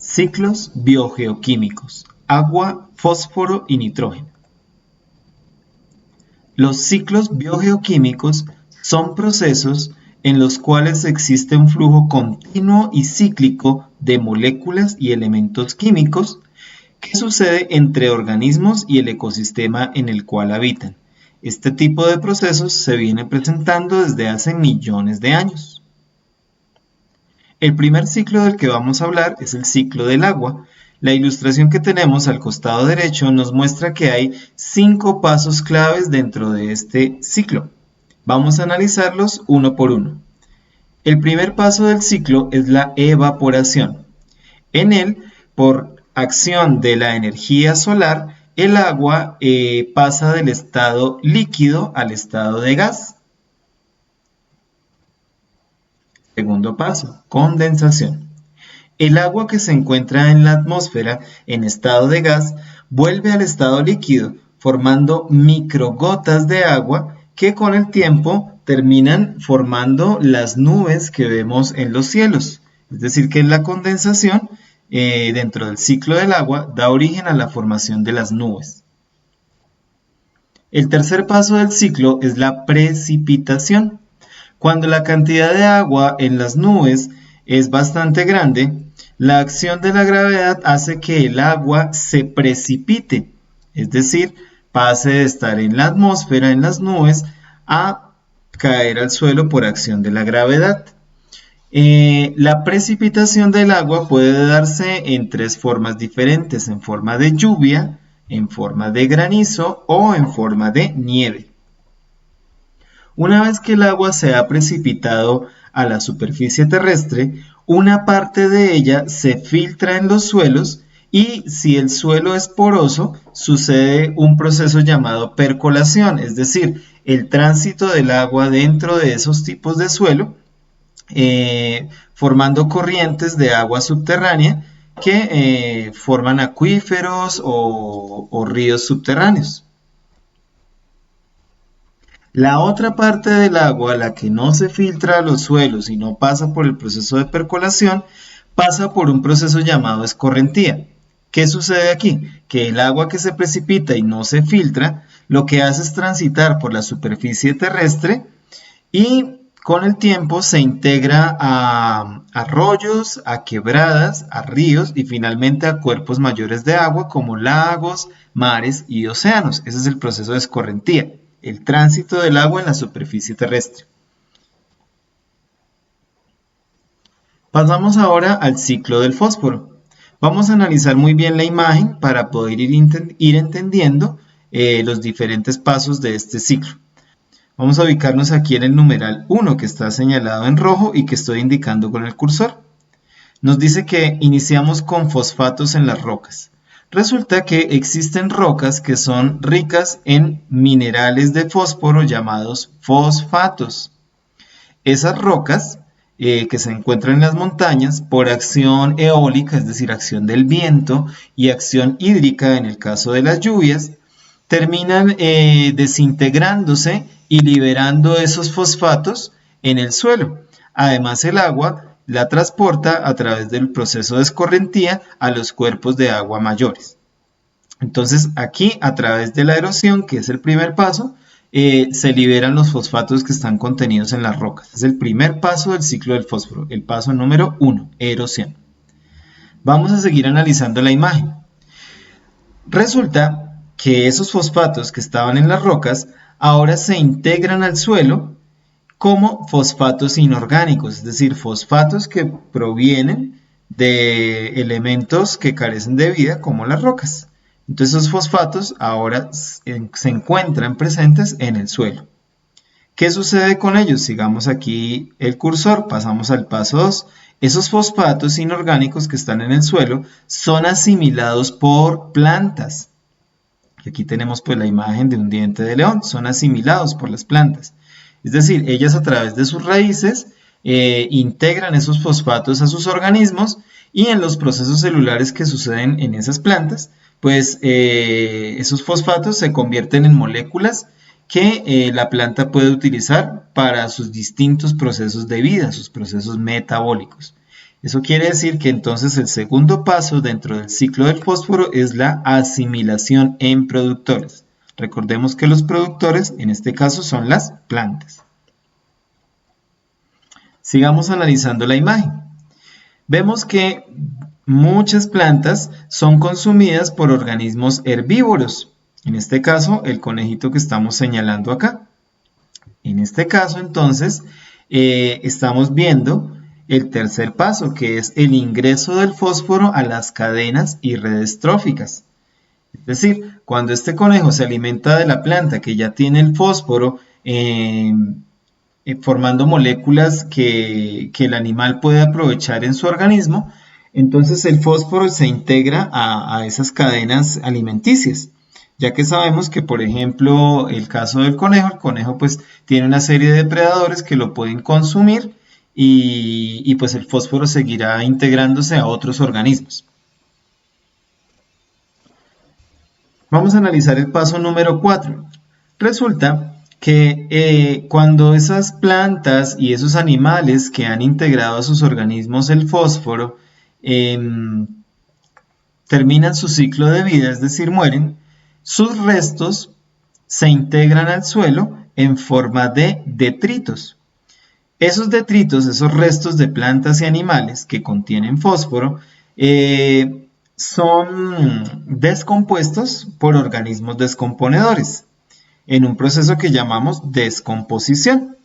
Ciclos biogeoquímicos: agua, fósforo y nitrógeno. Los ciclos biogeoquímicos son procesos en los cuales existe un flujo continuo y cíclico de moléculas y elementos químicos que sucede entre organismos y el ecosistema en el cual habitan. Este tipo de procesos se viene presentando desde hace millones de años. El primer ciclo del que vamos a hablar es el ciclo del agua. La ilustración que tenemos al costado derecho nos muestra que hay 5 pasos claves dentro de este ciclo. Vamos a analizarlos uno por uno. El primer paso del ciclo es la evaporación. En él, por acción de la energía solar, el agua pasa del estado líquido al estado de gas. Segundo paso, condensación. El agua que se encuentra en la atmósfera en estado de gas vuelve al estado líquido, formando microgotas de agua que con el tiempo terminan formando las nubes que vemos en los cielos. Es decir, que la condensación dentro del ciclo del agua da origen a la formación de las nubes. El tercer paso del ciclo es la precipitación. Cuando la cantidad de agua en las nubes es bastante grande, la acción de la gravedad hace que el agua se precipite, es decir, pase de estar en la atmósfera, en las nubes, a caer al suelo por acción de la gravedad. La precipitación del agua puede darse en 3 formas diferentes: en forma de lluvia, en forma de granizo o en forma de nieve. Una vez que el agua se ha precipitado a la superficie terrestre, una parte de ella se filtra en los suelos y si el suelo es poroso, sucede un proceso llamado percolación, es decir, el tránsito del agua dentro de esos tipos de suelo, formando corrientes de agua subterránea que forman acuíferos o ríos subterráneos. La otra parte del agua, la que no se filtra a los suelos y no pasa por el proceso de percolación, pasa por un proceso llamado escorrentía. ¿Qué sucede aquí? Que el agua que se precipita y no se filtra, lo que hace es transitar por la superficie terrestre y con el tiempo se integra a arroyos, a quebradas, a ríos y finalmente a cuerpos mayores de agua como lagos, mares y océanos. Ese es el proceso de escorrentía, el tránsito del agua en la superficie terrestre. Pasamos ahora al ciclo del fósforo. Vamos a analizar muy bien la imagen para poder ir entendiendo los diferentes pasos de este ciclo. Vamos a ubicarnos aquí en el numeral 1 que está señalado en rojo y que estoy indicando con el cursor. Nos dice que iniciamos con fosfatos en las rocas. Resulta que existen rocas que son ricas en minerales de fósforo llamados fosfatos. Esas rocas que se encuentran en las montañas por acción eólica, es decir, acción del viento y acción hídrica en el caso de las lluvias, terminan desintegrándose y liberando esos fosfatos en el suelo. Además, el agua la transporta a través del proceso de escorrentía a los cuerpos de agua mayores. Entonces aquí a través de la erosión, que es el primer paso, se liberan los fosfatos que están contenidos en las rocas. Es el primer paso del ciclo del fósforo, el paso número 1, erosión. Vamos a seguir analizando la imagen. Resulta que esos fosfatos que estaban en las rocas ahora se integran al suelo como fosfatos inorgánicos, es decir, fosfatos que provienen de elementos que carecen de vida como las rocas. Entonces esos fosfatos ahora se encuentran presentes en el suelo. ¿Qué sucede con ellos? Sigamos aquí el cursor, pasamos al paso 2. Esos fosfatos inorgánicos que están en el suelo son asimilados por plantas. Y aquí tenemos pues la imagen de un diente de león, son asimilados por las plantas. Es decir, ellas a través de sus raíces integran esos fosfatos a sus organismos y en los procesos celulares que suceden en esas plantas, pues esos fosfatos se convierten en moléculas que la planta puede utilizar para sus distintos procesos de vida, sus procesos metabólicos. Eso quiere decir que entonces el segundo paso dentro del ciclo del fósforo es la asimilación en productores. Recordemos que los productores en este caso son las plantas. Sigamos analizando la imagen. Vemos que muchas plantas son consumidas por organismos herbívoros. En este caso, el conejito que estamos señalando acá. En este caso, entonces, estamos viendo el tercer paso, que es el ingreso del fósforo a las cadenas y redes tróficas. Es decir, cuando este conejo se alimenta de la planta que ya tiene el fósforo, formando moléculas que el animal puede aprovechar en su organismo, entonces el fósforo se integra a esas cadenas alimenticias. Ya que sabemos que, por ejemplo, el caso del conejo, el conejo pues tiene una serie de depredadores que lo pueden consumir y pues el fósforo seguirá integrándose a otros organismos. Vamos a analizar el paso número 4. Resulta que cuando esas plantas y esos animales que han integrado a sus organismos el fósforo terminan su ciclo de vida, es decir, mueren, sus restos se integran al suelo en forma de detritos. Esos detritos, esos restos de plantas y animales que contienen fósforo, son descompuestos por organismos descomponedores en un proceso que llamamos descomposición.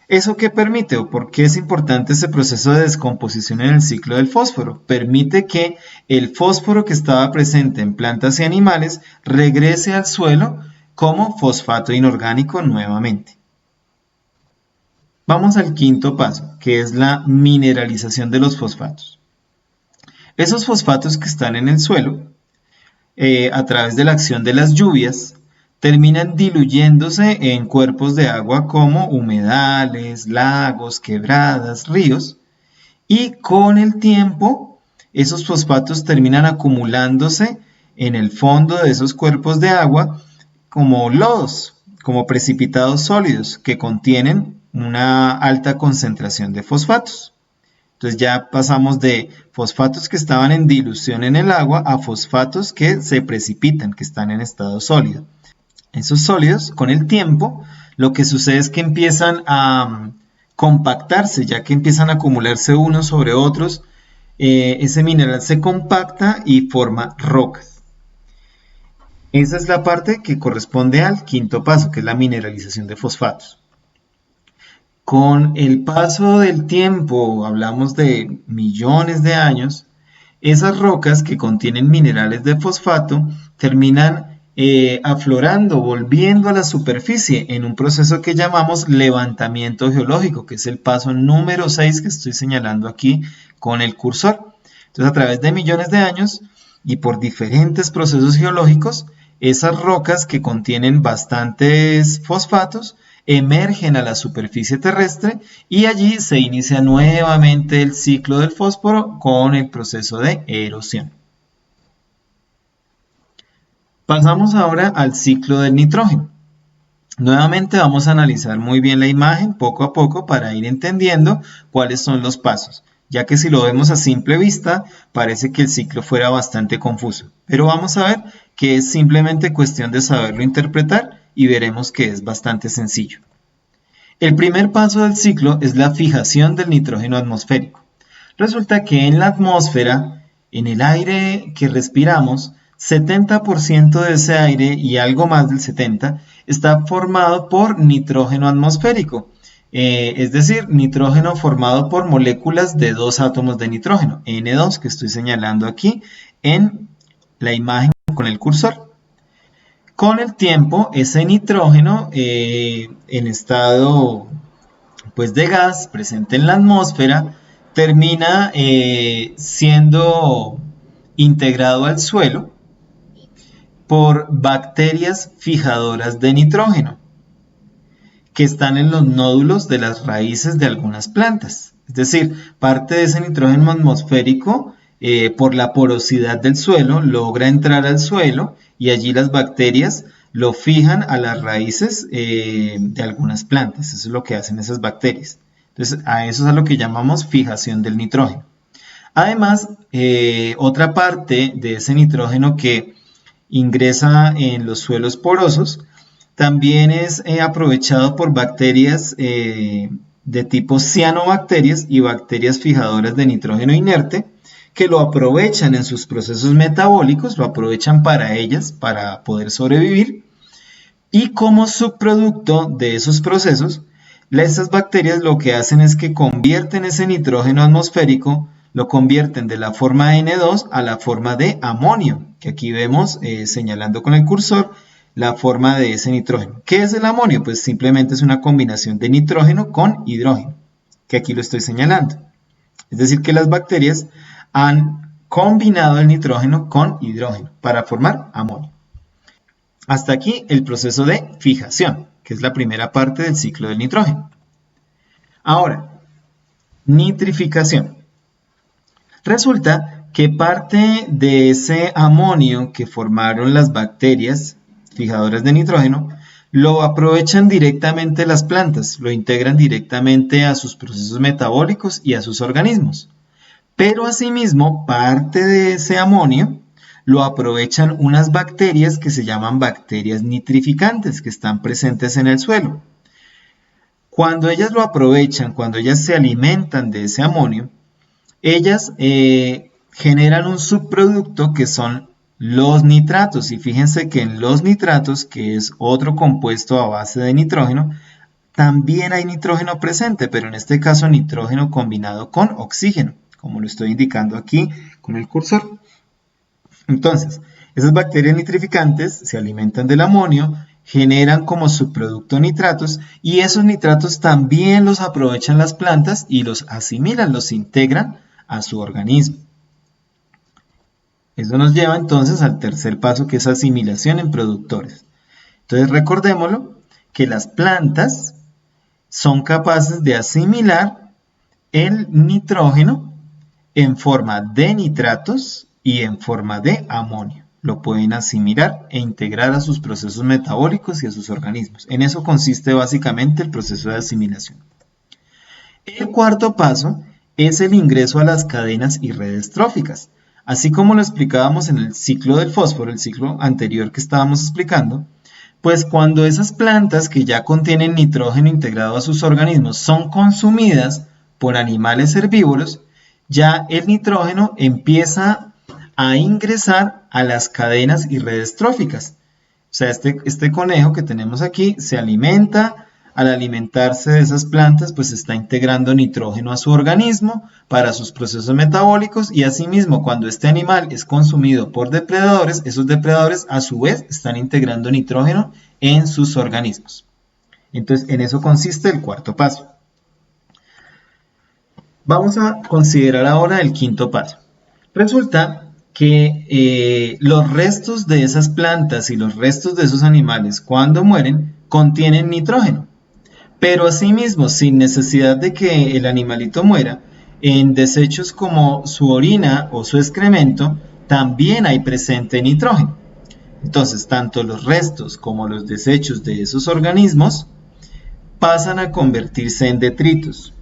¿Eso qué permite o por qué es importante ese proceso de descomposición en el ciclo del fósforo? Permite que el fósforo que estaba presente en plantas y animales regrese al suelo como fosfato inorgánico nuevamente. Vamos al quinto paso, que es la mineralización de los fosfatos. Esos fosfatos que están en el suelo, a través de la acción de las lluvias, terminan diluyéndose en cuerpos de agua como humedales, lagos, quebradas, ríos, y con el tiempo esos fosfatos terminan acumulándose en el fondo de esos cuerpos de agua como lodos, como precipitados sólidos que contienen una alta concentración de fosfatos. Entonces ya pasamos de fosfatos que estaban en dilución en el agua a fosfatos que se precipitan, que están en estado sólido. Esos sólidos, con el tiempo, lo que sucede es que empiezan a compactarse, ya que empiezan a acumularse unos sobre otros. Ese mineral se compacta y forma rocas. Esa es la parte que corresponde al quinto paso, que es la mineralización de fosfatos. Con el paso del tiempo, hablamos de millones de años, esas rocas que contienen minerales de fosfato terminan aflorando, volviendo a la superficie en un proceso que llamamos levantamiento geológico, que es el paso número 6 que estoy señalando aquí con el cursor. Entonces, a través de millones de años y por diferentes procesos geológicos, esas rocas que contienen bastantes fosfatos emergen a la superficie terrestre y allí se inicia nuevamente el ciclo del fósforo con el proceso de erosión. Pasamos ahora al ciclo del nitrógeno. Nuevamente vamos a analizar muy bien la imagen poco a poco para ir entendiendo cuáles son los pasos, ya que si lo vemos a simple vista parece que el ciclo fuera bastante confuso, pero vamos a ver que es simplemente cuestión de saberlo interpretar y veremos que es bastante sencillo. El primer paso del ciclo es la fijación del nitrógeno atmosférico. Resulta que en la atmósfera, en el aire que respiramos, 70% de ese aire y algo más del 70% está formado por nitrógeno atmosférico, es decir, nitrógeno formado por moléculas de 2 átomos de nitrógeno, N2, que estoy señalando aquí en la imagen con el cursor. Con el tiempo, ese nitrógeno en estado pues, de gas presente en la atmósfera termina siendo integrado al suelo por bacterias fijadoras de nitrógeno que están en los nódulos de las raíces de algunas plantas. Es decir, parte de ese nitrógeno atmosférico por la porosidad del suelo logra entrar al suelo y allí las bacterias lo fijan a las raíces de algunas plantas. Eso es lo que hacen esas bacterias. Entonces, a eso es a lo que llamamos fijación del nitrógeno. Además, otra parte de ese nitrógeno que ingresa en los suelos porosos también es aprovechado por bacterias de tipo cianobacterias y bacterias fijadoras de nitrógeno inerte que lo aprovechan en sus procesos metabólicos, lo aprovechan para ellas, para poder sobrevivir, y como subproducto de esos procesos, estas bacterias lo que hacen es que convierten ese nitrógeno atmosférico, lo convierten de la forma N2 a la forma de amonio, que aquí vemos señalando con el cursor la forma de ese nitrógeno. ¿Qué es el amonio? Pues simplemente es una combinación de nitrógeno con hidrógeno, que aquí lo estoy señalando. Es decir, que las bacterias han combinado el nitrógeno con hidrógeno para formar amonio. Hasta aquí el proceso de fijación, que es la primera parte del ciclo del nitrógeno. Ahora, nitrificación. Resulta que parte de ese amonio que formaron las bacterias fijadoras de nitrógeno lo aprovechan directamente las plantas, lo integran directamente a sus procesos metabólicos y a sus organismos. Pero asimismo, parte de ese amonio lo aprovechan unas bacterias que se llaman bacterias nitrificantes, que están presentes en el suelo. Cuando ellas lo aprovechan, cuando ellas se alimentan de ese amonio, ellas generan un subproducto que son los nitratos. Y fíjense que en los nitratos, que es otro compuesto a base de nitrógeno, también hay nitrógeno presente, pero en este caso nitrógeno combinado con oxígeno, como lo estoy indicando aquí con el cursor. Entonces, esas bacterias nitrificantes se alimentan del amonio, generan como subproducto nitratos y esos nitratos también los aprovechan las plantas y los asimilan, los integran a su organismo. Eso nos lleva entonces al tercer paso, que es asimilación en productores. Entonces recordémoslo, que las plantas son capaces de asimilar el nitrógeno en forma de nitratos y en forma de amonio. Lo pueden asimilar e integrar a sus procesos metabólicos y a sus organismos. En eso consiste básicamente el proceso de asimilación. El cuarto paso es el ingreso a las cadenas y redes tróficas. Así como lo explicábamos en el ciclo del fósforo, el ciclo anterior que estábamos explicando, pues cuando esas plantas que ya contienen nitrógeno integrado a sus organismos son consumidas por animales herbívoros, ya el nitrógeno empieza a ingresar a las cadenas y redes tróficas. O sea, este conejo que tenemos aquí se alimenta. Al alimentarse de esas plantas, pues está integrando nitrógeno a su organismo para sus procesos metabólicos y asimismo cuando este animal es consumido por depredadores, esos depredadores a su vez están integrando nitrógeno en sus organismos. Entonces, en eso consiste el cuarto paso. Vamos a considerar ahora el quinto paso. Resulta que los restos de esas plantas y los restos de esos animales cuando mueren contienen nitrógeno. Pero asimismo, sin necesidad de que el animalito muera, en desechos como su orina o su excremento, también hay presente nitrógeno. Entonces, tanto los restos como los desechos de esos organismos pasan a convertirse en detritos.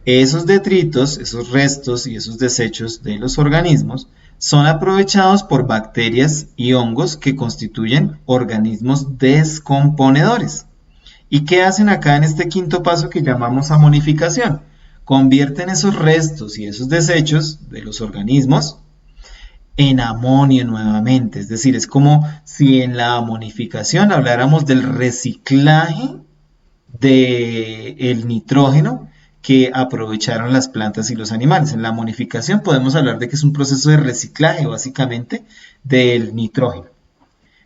Esos detritos, esos restos y esos desechos de los organismos son aprovechados por bacterias y hongos que constituyen organismos descomponedores. ¿Y qué hacen acá en este quinto paso que llamamos amonificación? Convierten esos restos y esos desechos de los organismos en amonio nuevamente. Es decir, es como si en la amonificación habláramos del reciclaje del nitrógeno que aprovecharon las plantas y los animales. En la amonificación podemos hablar de que es un proceso de reciclaje básicamente del nitrógeno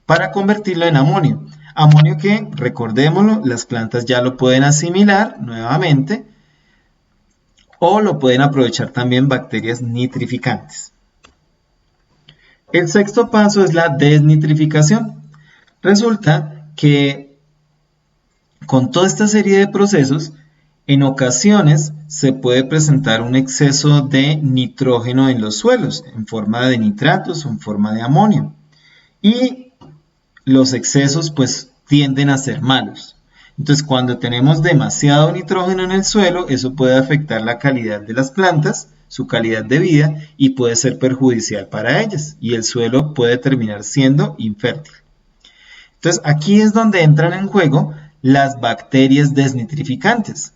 para convertirlo en amonio. Amonio que, recordémoslo, las plantas ya lo pueden asimilar nuevamente o lo pueden aprovechar también bacterias nitrificantes. El sexto paso es la desnitrificación. Resulta que con toda esta serie de procesos, en ocasiones se puede presentar un exceso de nitrógeno en los suelos, en forma de nitratos o en forma de amonio. Y los excesos pues tienden a ser malos. Entonces, cuando tenemos demasiado nitrógeno en el suelo, eso puede afectar la calidad de las plantas, su calidad de vida, y puede ser perjudicial para ellas, y el suelo puede terminar siendo infértil. Entonces, aquí es donde entran en juego las bacterias desnitrificantes.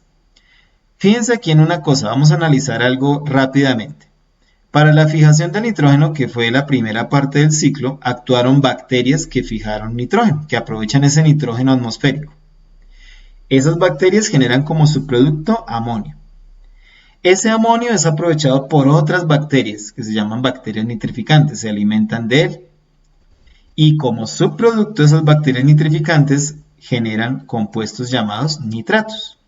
Fíjense aquí en una cosa, vamos a analizar algo rápidamente. Para la fijación del nitrógeno, que fue la primera parte del ciclo, actuaron bacterias que fijaron nitrógeno, que aprovechan ese nitrógeno atmosférico. Esas bacterias generan como subproducto amonio. Ese amonio es aprovechado por otras bacterias que se llaman bacterias nitrificantes, se alimentan de él. Y como subproducto de esas bacterias nitrificantes generan compuestos llamados nitratos.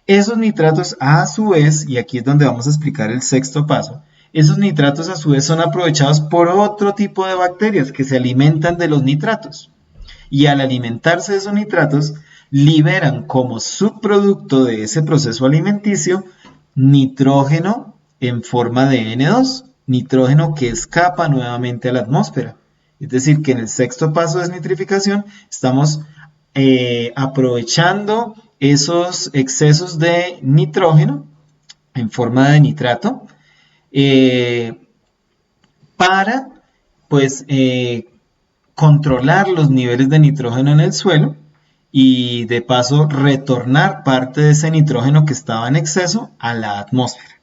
Esos nitratos a su vez, y aquí es donde vamos a explicar el sexto paso, esos nitratos a su vez son aprovechados por otro tipo de bacterias que se alimentan de los nitratos. Y al alimentarse de esos nitratos, liberan como subproducto de ese proceso alimenticio nitrógeno en forma de N2, nitrógeno que escapa nuevamente a la atmósfera. Es decir, que en el sexto paso de desnitrificación estamos aprovechando esos excesos de nitrógeno en forma de nitrato para pues controlar los niveles de nitrógeno en el suelo y de paso retornar parte de ese nitrógeno que estaba en exceso a la atmósfera.